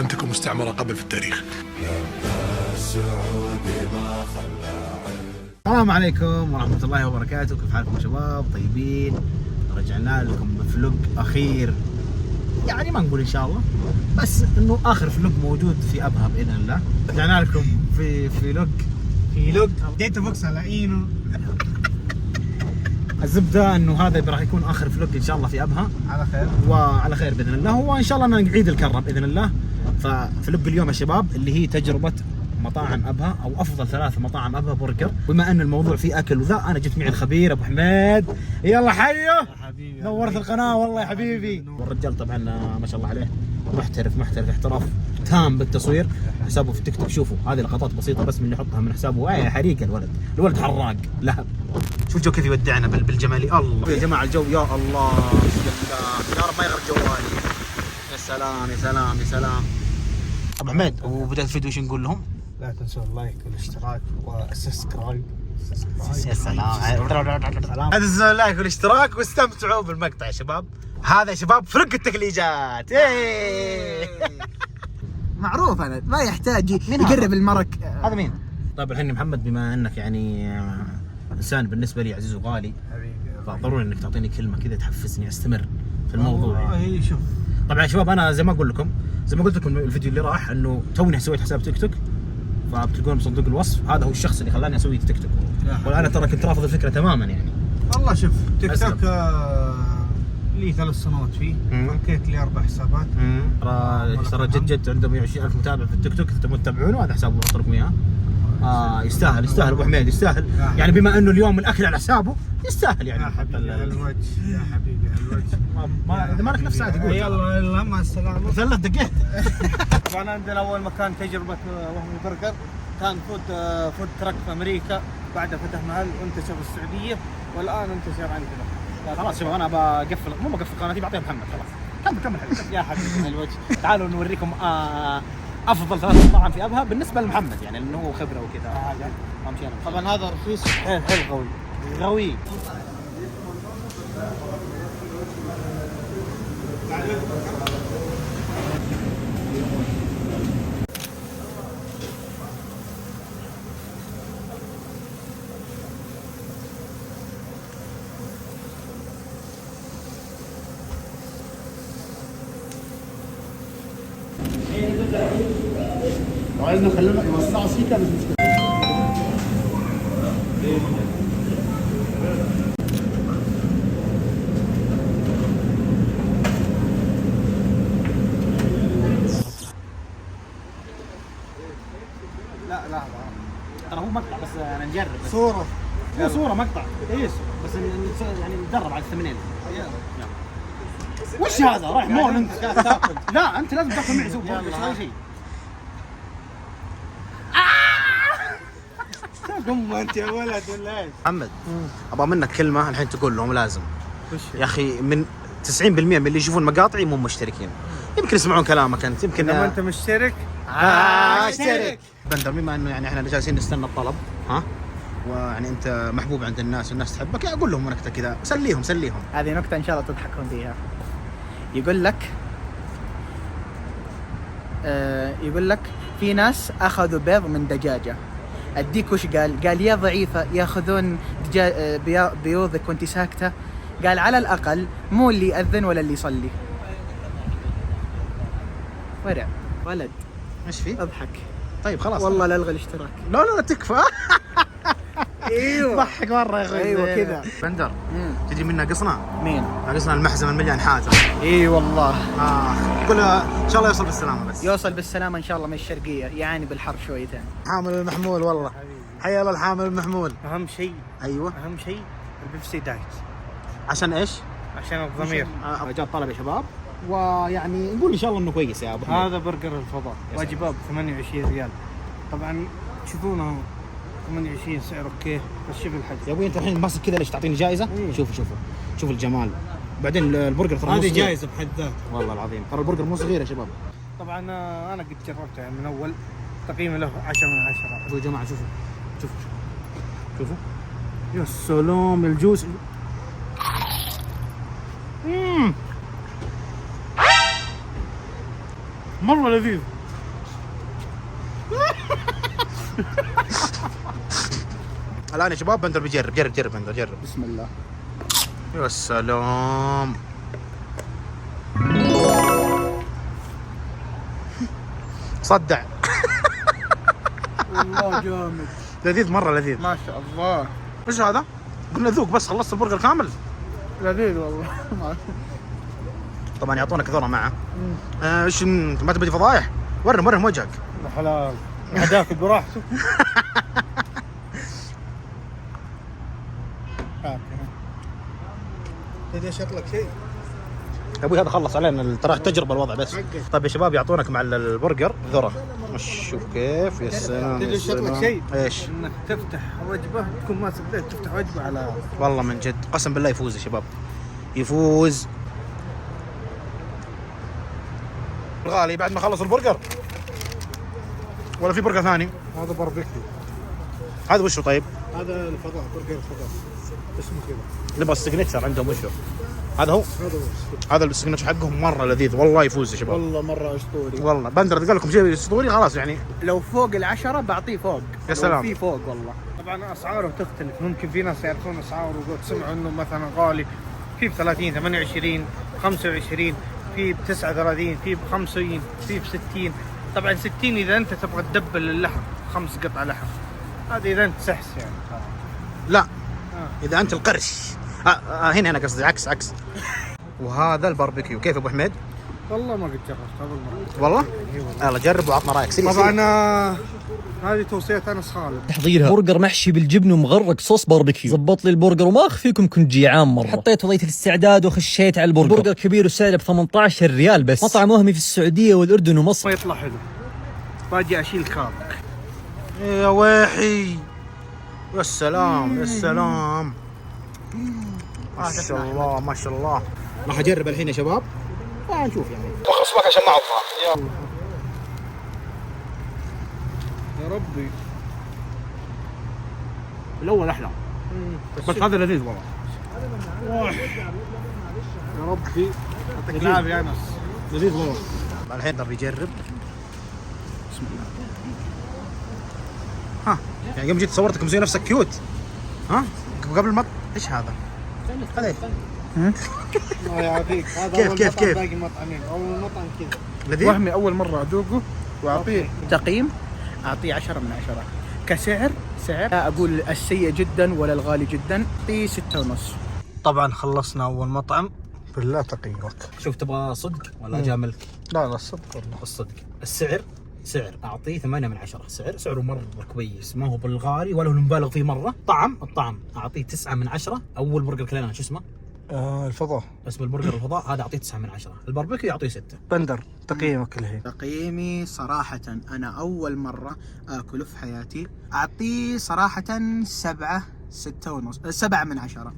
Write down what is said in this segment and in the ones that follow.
أنتكم مستعمرة قبل في التاريخ. السلام عليكم ورحمة الله وبركاته. كيف حالكم شباب؟ طيبين؟ رجعنا لكم بفلوج أخير، يعني ما نقول إن شاء الله، بس إنه آخر فلوج موجود في أبها بإذن الله. رجعنا لكم في فلوج ديتا بوكس على اينو. الزبدة إنه هذا راح يكون آخر فلوج إن شاء الله في أبها على خير وعلى خير بإذن الله، وإن شاء الله نعيد الكرة بإذن الله. ففلوج اليوم يا شباب اللي هي تجربة مطاعم أبها أو أفضل 3 مطاعم أبها برجر. بما أن الموضوع فيه أكل وذا، أنا جبت معي الخبير أبو حميد. يلا حيه حبيبي، نورت القناة والله يا حبيبي. والرجال طبعا ما شاء الله عليه محترف احتراف تام بالتصوير. حسابه في التيك توك، شوفوا هذه لقطات بسيطة بس من اللي يحطها من حسابه. يا حريق الولد حراق لهب. شوف الجو كيف يودعنا بالجمالي. الله يا جماعة الجو، يا الله بسم الله، يا رب ما يغرق جوالي. يا سلام يا سلام يا سلام. أبو حميد، وبداية الفيديو وش نقول لهم؟ لا تنسوا اللايك والاشتراك والسبسكرايب. يا سلام. هذا اللايك والاشتراك واستمتعوا بالمقطع يا شباب. هذا يا شباب فلوج التكليجات. معروف انا ما يحتاج يقرب المرك. هذا مين؟ طيب الحين محمد، بما انك يعني انسان بالنسبه لي عزيز وغالي، فضروري انك تعطيني كلمه كذا تحفزني استمر في الموضوع. والله شوف، طبعا يا شباب انا زي ما قلت لكم الفيديو اللي راح، انه توني سويت حساب تيك توك، فبتلقون بصندوق الوصف. هذا هو الشخص اللي خلاني اسوي تيك توك، وانا ترى كنت رافض الفكره تماما يعني. والله شوف تيك توك لي 3 سنوات فيه، فكيت لي 4 حسابات. ترى جد عنده 120,000 متابع في التيك توك، تبون تتابعونه. هذا حسابه بحط لكم اياه. يستاهل ابو حميد، يستاهل يعني. بما انه اليوم الاكل على حسابه يستاهل يعني. يا حبيبي الوجه، يا حبيبي الوجه. اذا ما لك نفس ساعه تقول يلا مع السلامه. 3 دقائق. طبعا عندنا اول مكان تجربه وهمي برجر، كان فود تراك في امريكا، بعدها فتح محل وانتشر في السعوديه، والان انتشر عندنا. خلاص شباب انا بقفل، مو بقفل قناتي، بعطيها محمد. خلاص كمل يا حبيبي من الوجه. تعالوا نوريكم افضل 3 مطاعم في ابها بالنسبه لمحمد، يعني لانه هو خبره وكذا. امشي انا. طبعا هذا رخيص حيل غوي. عايزنا نخلينا يوسعوا سيكا مش مشكله. لا ترى هو مقطع بس انا نجرب بس. صوره مو صوره مقطع ايش بس يعني نتدرب على الثمنين. وش هذا رايح مول انت؟ لا انت لازم تاكل معي سوق برجر شيء. قم انت يا ولد ولا ايش؟ محمد ابغى منك كلمه الحين تقول لهم لازم. يا اخي من 90% من اللي يشوفون مقاطعي مو مشتركين، يمكن يسمعون كلامك انت، يمكن لما انت مشترك اشترك. بندر بما انه يعني احنا جالسين نستنى الطلب، ويعني انت محبوب عند الناس والناس تحبك، يعني اقول لهم نكته كذا، سليهم. هذه نكتة إن شاء الله تضحكون فيها. يقول لك في ناس أخذوا بيض من دجاجة، أديك وش قال يا ضعيفة يأخذون بيوضك وانت ساكتة. قال على الأقل مو اللي يأذن ولا اللي يصلي. ورع ولد ايش في؟ اضحك. طيب خلاص والله لا الغي الاشتراك. لا تكفى. ايوه ضحك مره يا اخوي. ايوه كذا. بندر تدري منا قصنا؟ مين؟ قصنا المحزم المليان حاتم. اي والله. قول ان شاء الله يوصل بالسلامه. بس يوصل بالسلامه ان شاء الله من الشرقيه، يعني بالحر شويتين. حامل المحمول والله. حيا الله الحامل المحمول. اهم شيء البيبسي دايت. عشان ايش؟ عشان الضمير. جاء طلب يا شباب، ويعني نقول ان شاء الله انه كويس يا ابو حميد. هذا برجر الفضاء واجباب 28 ريال. طبعا تشوفونه 28 سعر اوكي، بس شوف الحجم يا ابوي. انت الحين ماسك كذا ليش تعطيني جائزه؟ شوف الجمال. بعدين البرجر ترى هذه جائزه بحد ذاتها والله العظيم. ترى البرجر مو صغير يا شباب. طبعا انا قد جربته يعني من اول، تقييمي له 10 من 10. يا جماعه شوفوا يا سلام الجوس. مره لذيذ. الان يا شباب بندر بيجرب. جرب بندر جرب. بسم الله. يا سلام. صدع. والله جامد. لذيذ مره لذيذ. ما شاء الله. ايش هذا؟ قلنا ذوق بس خلصت البرجر كامل. لذيذ والله. طبعا يعطونك ذره معه. ايش ما تبي فضايح؟ ورهم وجهك. حلال هداك براحته. تدري شكلك شيء. يا ابوي هذا خلص علينا ترى التجربه الوضع بس. طيب يا شباب يعطونك مع البرجر ذره. شوف كيف. يا سلام. تدري شكلك شيء. ايش؟ انك تفتح وجبه تكون ماسك بيت تفتح وجبه على والله من جد قسم بالله يفوز يا شباب. يفوز. الغالي بعد ما خلص البرجر ولا في برجر ثاني؟ هذا باربيكيو. هذا وشه طيب؟ هذا الفضاء برجر الفضاء اسمه كذا. نبغى السجنتشر عندهم وشه؟ هذا هو؟ هذا هو. هذا السجنتشر حقهم مره لذيذ والله يفوز يا شباب. والله مره اسطوري. والله بندر قال لكم شيء اسطوري خلاص يعني. لو فوق ال10 بعطيه فوق. يا سلام. في فوق والله. طبعا اسعاره تختلف، ممكن في ناس يعرفون اسعاره وقد سمعوا انه مثلا غالي، في ب 30 28 25، في ب 39، في ب 50، في ب 60. طبعا 60 اذا انت تبغى تدبل اللحم 5 قطع لحم، هذا اذا انت سحس يعني. لا اذا انت القرش. هنا قصدي عكس. وهذا الباربيكيو كيف ابو حميد؟ والله ما قد جربت اول مره. والله؟ يلا جرب وعطنا رايك. طبعا هذه توصيه انس خالد. تحضيرها برجر محشي بالجبن ومغرق صوص باربيكيو. زبط لي البرجر وما اخفيكم كنت جيعان مره. حطيت وضيت الاستعداد وخشيت على البرجر. برجر كبير وسعره ب 18 ريال بس. مطعم وهمي في السعوديه والاردن ومصر. ما يطلع حلو. باجي اشيل كاب. يا ويحي. يا سلام. يا سلام. ما شاء الله ما شاء الله. راح اجرب الحين يا شباب نشوف يعني. اصبعك عشان ما اعضها. يلا يا ربي. الاول احلى بس هذا لذيذ والله. يا ربي يعطيك العافيه يا انس. لذيذ والله. الحين ربي يجرب. بسم الله. ها يعني يوم جيت صورتك مسوي نفسك كيوت. ها قبل ما ايش هذا؟ هذا الله يعافيك. هذا كيف باقي مطعمين. اول مطعم كذا لذيذ. وهمي اول مره اذوقه واعطيه تقييم اعطيه 10 من 10. كسعر لا اقول السيء جدا ولا الغالي جدا. اعطيه 6.5. طبعا خلصنا اول مطعم. بالله تقييمك. شوف تبغى صدق ولا اجاملك؟ لا الصدق والله. الصدق. سعر اعطيه 8 من 10. سعره مره كويس، ما هو بالغالي ولا هو مبالغ فيه مره. الطعم اعطيه 9 من 10. اول برجر كلنا شو اسمه؟ الفضاء. اسم البرجر الفضاء، هذا اعطيه 9 من 10. الباربيكيو يعطيه 6. بندر تقييمك الحين. تقييمي صراحة أنا أول مرة آكله في حياتي، أعطيه صراحة 7 من 10.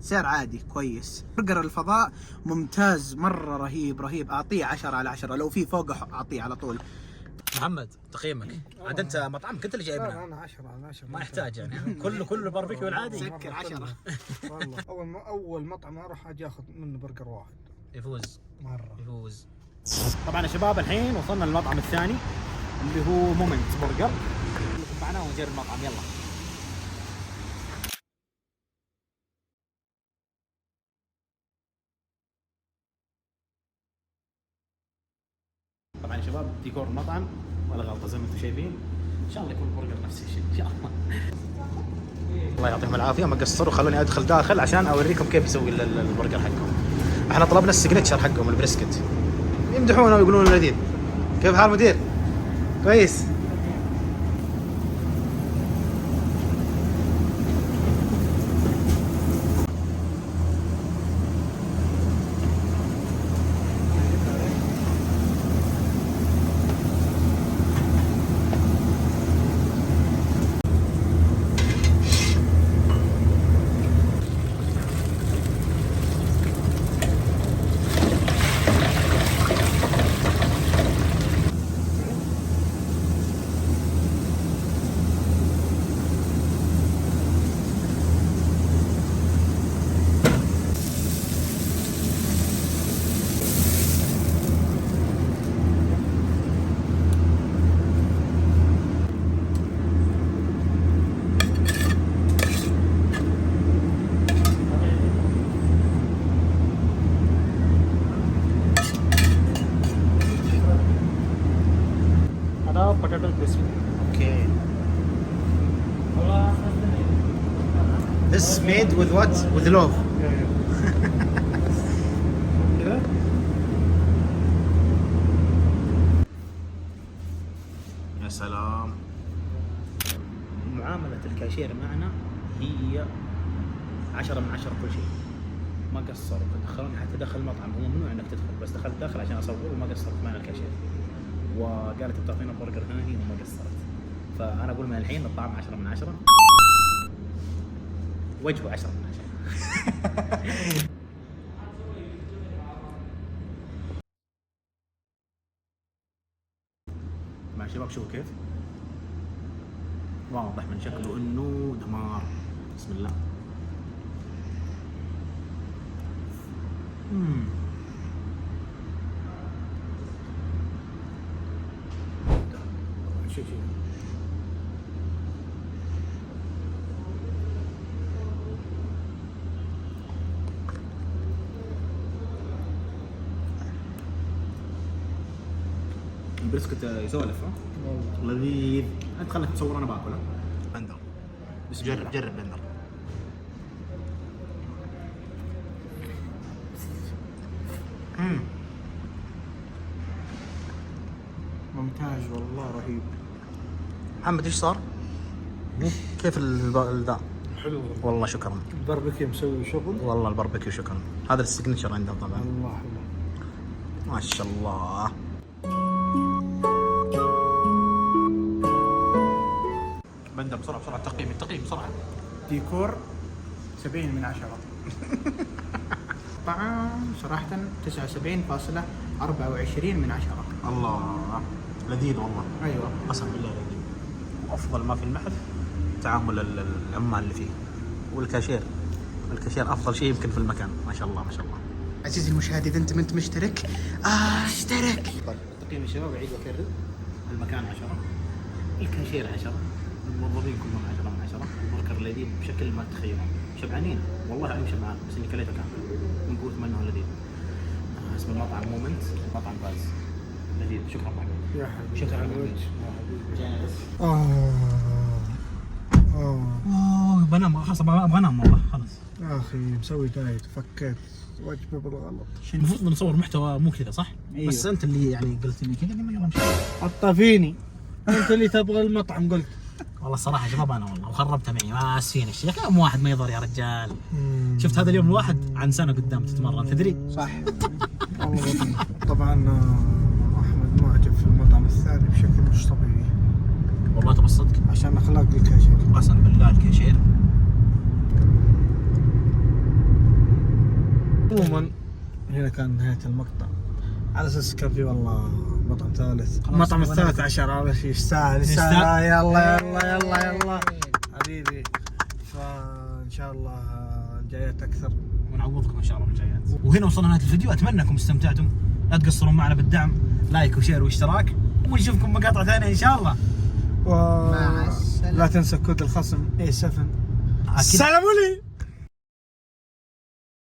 سعر عادي كويس. برجر الفضاء ممتاز مرة رهيب. أعطيه 10 على 10. لو في فوق أعطيه على طول. محمد تقييمك عاد انت مطعمك انت اللي جايبنا. انا 10 على 10 ما يحتاج يعني. كله الباربيكيو العادي. سكر 10. والله اول مطعم اروح اجي اخذ منه برجر واحد. يفوز مره يفوز. طبعا يا شباب الحين وصلنا للمطعم الثاني اللي هو مومنت برجر. خليكم معنا ونجرب المطعم. يلا. طبعا يا شباب ديكور المطعم ولا غلطه زي ما انتم شايفين. ان شاء الله يكون البرجر نفس الشيء ان شاء الله. الله يعطيهم العافيه ما قصروا خلوني ادخل داخل عشان اوريكم كيف يسوي البرجر حقهم. احنا طلبنا السيجنتشر حقهم البريسكت. يمدحونه ويقولون لذيذ. كيف حال مدير؟ كويس. هذا بوتاتو كريسبي. اوكي. This made with what? With love. كذا يا سلام. معاملة الكاشير معنا هي 10 من 10 كل شيء. ما قصروا دخلوني حتى داخل المطعم، هو ممنوع انك تدخل بس دخلت داخل عشان اصور وما قصرت معنا الكاشير. وقالت بتعطينا برجر ثاني وما قصرت. فانا اقول من الحين الطعم 10 من 10. وجهه 10 من 10. مع شباب شوفوا كيف واضح من شكله انه دمار. بسم الله. شوف البريسكت يسولف. ها لذيذ. انت خليك تصور انا باكله. بندر بس جرب بندر. ممتاز والله، رهيب. محمد ايش صار؟ كيف الذا؟ حلو والله شكرا. الباربيكيو مسوي شغل والله الباربيكيو شكرا. هذا السيجنتشر عنده طبعا. الله حلو ما شاء الله. بندر بسرعه التقييم بسرعه. ديكور 70 من 10. طعام صراحة 79.24 من 10. الله لذيذ والله. ايوه قسم بالله لذيذ. افضل ما في المحل تعامل العمال اللي فيه والكاشير. الكاشير افضل شيء يمكن في المكان. ما شاء الله ما شاء الله. عزيزي المشاهد، اذا انت ما انت مشترك اشترك. طيب تقييم الشباب اعيد واكرر. المكان 10، الكاشير 10، الموظفين كلهم 10 من 10. البرجر لذيذ بشكل ما تتخيلون. شبعانين والله العظيم شبعان، بس اني كليته كامل من قوة منه لذيذ. اسم المطعم مومنت، مطعم فاز. لذيذ. شكرا محمد. يا حبيبي. شكرا على الوجه. جاهز. بنام خلاص، ابغى انام والله خلاص. يا اخي مسوي دايت، فكيت وجبه بالغلط. المفروض نصور محتوى مو كذا صح؟ أيوه. بس انت اللي يعني قلت لي كذا قلنا يلا نمشي. حطها فيني. انت اللي تبغى المطعم قلت. والله الصراحه شباب انا والله وخربتها معي. ما اسفين الشيخ، كم واحد ما يضر يا رجال. شفت هذا اليوم الواحد عن سنه قدام تتمرن تدري؟ صح. والله طبعا احمد معجب في المطعم الثاني بشكل مش طبيعي. والله تبى الصدق عشان اخلاق الكاشير. قسم بالله الكاشير. عموما هنا كان نهاية المقطع، على اساس كان في والله مطعم ثالث. المطعم الثالث عشر على شيء يستاهل. يلا حبيبي. فان شاء الله جايات اكثر ونعوضكم ان شاء الله بالجايات. وهنا وصلنا نهايه الفيديو. اتمنى انكم استمتعتم. لا تقصرون معنا بالدعم، لايك وشير واشتراك، ونشوفكم مقاطع ثانيه ان شاء الله. مع السلامة. لا تنسى كود الخصم A7. سلام عليكم.